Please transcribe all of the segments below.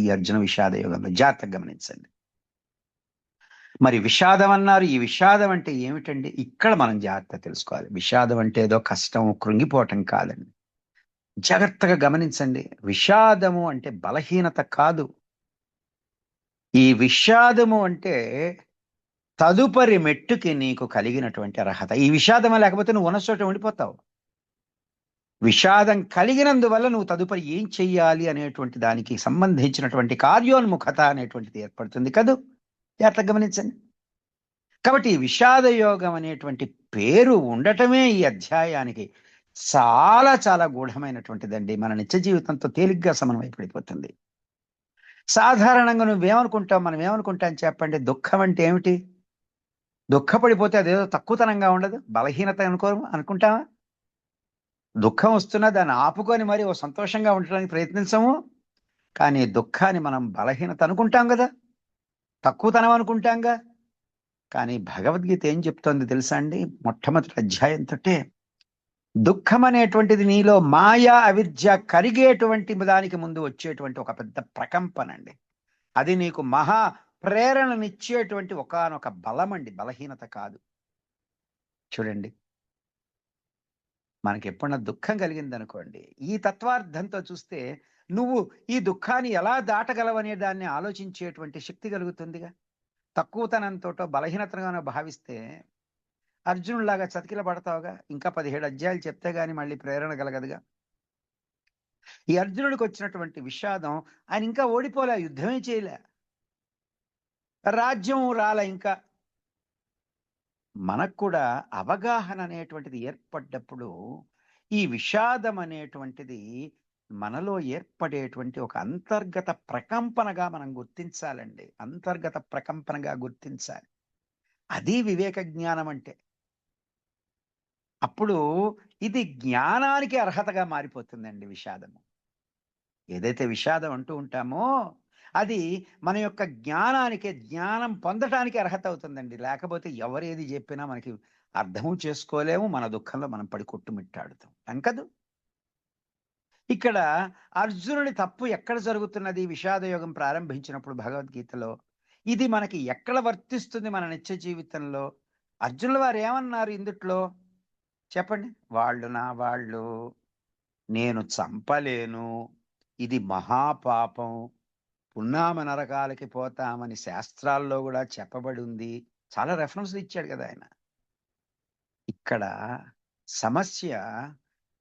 ఈ అర్జున విషాద యోగంలో. జాగ్రత్తగా గమనించండి. మరి విషాదం అన్నారు. ఈ విషాదం అంటే ఏమిటండి? ఇక్కడ మనం జాగ్రత్తగా తెలుసుకోవాలి. విషాదం అంటే ఏదో కష్టం, కృంగిపోవటం కాదండి. జాగ్రత్తగా గమనించండి. విషాదము అంటే బలహీనత కాదు. ఈ విషాదము అంటే తదుపరి మెట్టుకి నీకు కలిగినటువంటి అర్హత. ఈ విషాదం లేకపోతే నువ్వు ఉన్న చోట ఉండిపోతావు. విషాదం కలిగినందువల్ల నువ్వు తదుపరి ఏం చెయ్యాలి అనేటువంటి దానికి సంబంధించినటువంటి కార్యోన్ముఖత అనేటువంటిది ఏర్పడుతుంది కదూ! జాగ్రత్తగా గమనించండి. కాబట్టి ఈ విషాద యోగం అనేటువంటి పేరు ఉండటమే ఈ అధ్యాయానికి చాలా చాలా గూఢమైనటువంటిదండి. మన నిత్య జీవితంతో తేలిగ్గా సమన్వయపడిపోతుంది. సాధారణంగా నువ్వేమనుకుంటావు? మనం ఏమనుకుంటాం చెప్పండి? దుఃఖం అంటే ఏమిటి? దుఃఖపడిపోతే అదేదో తక్కువతనంగా ఉండదు? బలహీనత అనుకుంటామా? దుఃఖం వస్తున్నా దాన్ని ఆపుకొని మరి ఓ సంతోషంగా ఉండడానికి ప్రయత్నించము. కానీ దుఃఖాన్ని మనం బలహీనత అనుకుంటాం గదా! తక్కువతనం అనుకుంటాంగా. కానీ భగవద్గీత ఏం చెప్తోంది తెలుసా అండి? మొట్టమొదటి అధ్యాయంతోటే దుఃఖం అనేటువంటిది నీలో మాయా అవిద్య కరిగేటువంటి దానికి ముందు వచ్చేటువంటి ఒక పెద్ద ప్రకంపనండి. అది నీకు మహా ప్రేరణనిచ్చేటువంటి ఒకానొక బలమండి, బలహీనత కాదు. చూడండి, మనకెప్పుడన్నా దుఃఖం కలిగిందనుకోండి, ఈ తత్వార్థంతో చూస్తే నువ్వు ఈ దుఃఖాన్ని ఎలా దాటగలవనే దాన్ని ఆలోచించేటువంటి శక్తి కలుగుతుందిగా. తక్కువతనంతోటో బలహీనతగానో భావిస్తే అర్జునుడిలాగా చతికిల పడతావుగా. ఇంకా 17 అధ్యాయాలు చెప్తే గాని మళ్ళీ ప్రేరణ కలగదుగా. ఈ అర్జునుడికి వచ్చినటువంటి విషాదం, ఆయన ఇంకా ఓడిపోలే, యుద్ధమే చేయలే, రాజ్యం రాలే ఇంకా. మనకు కూడా అవగాహన అనేటువంటిది ఏర్పడ్డప్పుడు ఈ విషాదం అనేటువంటిది మనలో ఏర్పడేటువంటి ఒక అంతర్గత ప్రకంపనగా మనం గుర్తించాలండి. అంతర్గత ప్రకంపనగా గుర్తించాలి. అది వివేక జ్ఞానం అంటే. అప్పుడు ఇది జ్ఞానానికి అర్హతగా మారిపోతుందండి విషాదము. ఏదైతే విషాదం అంటూ ఉంటామో అది మన యొక్క జ్ఞానానికి, జ్ఞానం పొందటానికి అర్హత అవుతుందండి. లేకపోతే ఎవరేది చెప్పినా మనకి అర్థము చేసుకోలేము. మన దుఃఖంలో మనం పడి కొట్టుమిట్టాడుతాం అంకదు. ఇక్కడ అర్జునుడి తప్పు ఎక్కడ జరుగుతున్నది? విషాద యోగం ప్రారంభించినప్పుడు భగవద్గీతలో ఇది మనకి ఎక్కడ వర్తిస్తుంది మన నిత్య జీవితంలో? అర్జునుల వారు ఏమన్నారు ఇందుట్లో చెప్పండి? వాళ్ళు నా వాళ్ళు, నేను చంపలేను, ఇది మహాపాపం, పున్నామ నరకాలకి పోతామని శాస్త్రాల్లో కూడా చెప్పబడి ఉంది. చాలా రెఫరెన్స్లు ఇచ్చాడు కదా ఆయన. ఇక్కడ సమస్య,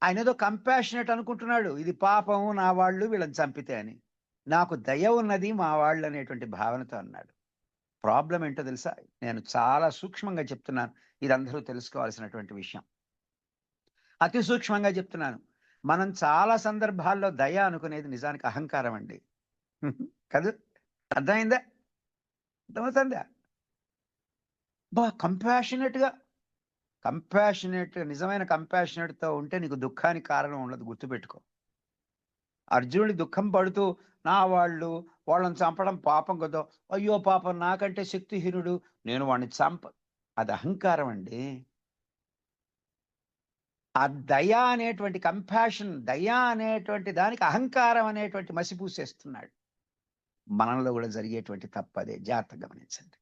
ఆయన ఏదో కంపాషనేట్ అనుకుంటున్నాడు, ఇది పాపం నా వాళ్ళు వీళ్ళని చంపితే అని. నాకు దయ ఉన్నది మా వాళ్ళు అనేటువంటి భావనతో అన్నాడు. ప్రాబ్లం ఏంటో తెలుసా? నేను చాలా సూక్ష్మంగా చెప్తున్నాను, ఇది అందరూ తెలుసుకోవాల్సినటువంటి విషయం. అతి సూక్ష్మంగా చెప్తున్నాను. మనం చాలా సందర్భాల్లో దయ అనుకునేది నిజానికి అహంకారం అండి. కదూ? అర్థమైందా? అర్థమవుతుందా? కంపాషనేట్‌గా నిజమైన కంపాషనేట్‌తో ఉంటే నీకు దుఃఖానికి కారణం ఉండదు, గుర్తుపెట్టుకో. అర్జునుడి దుఃఖం పడుతూ నా వాళ్ళు, వాళ్ళని చంపడం పాపం కదా! అయ్యో పాపం నాకంటే శక్తిహీనుడు, నేను వాడిని అది అహంకారం అండి. ఆ దయ అనేటువంటి కంపాషన్, దయ అనేటువంటి దానికి అహంకారం అనేటువంటి మసి పూసేస్తున్నాడు. మనలో కూడా జరిగేటువంటి తప్పదే. జాగ్రత్తగా గమనించండి.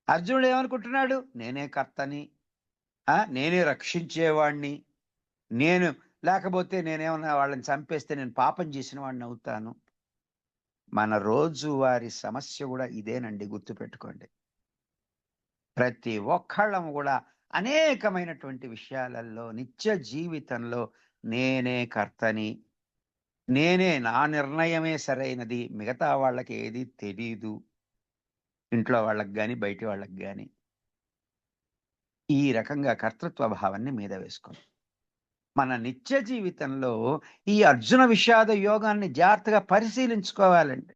అర్జునుడు ఏమనుకుంటున్నాడు? నేనే కర్తని, నేనే రక్షించేవాణ్ణి, నేను లేకపోతే నేనేమన్నా వాళ్ళని చంపేస్తే నేను పాపం చేసిన వాడిని అవుతాను. మన రోజువారి సమస్య కూడా ఇదేనండి, గుర్తుపెట్టుకోండి. ప్రతి ఒక్కళ్ళం కూడా అనేకమైనటువంటి విషయాలలో నిత్య జీవితంలో నేనే కర్తని, నా నిర్ణయమే సరైనది, మిగతా వాళ్ళకి ఏది తెలీదు, ఇంట్లో వాళ్ళకి గాని బయటి వాళ్ళకి గాని, ఈ రకంగా కర్తృత్వ భావాన్ని మీద వేసుకుంది. మన నిత్య జీవితంలో ఈ అర్జున విషాద యోగాన్ని జాగ్రత్తగా పరిశీలించుకోవాలండి.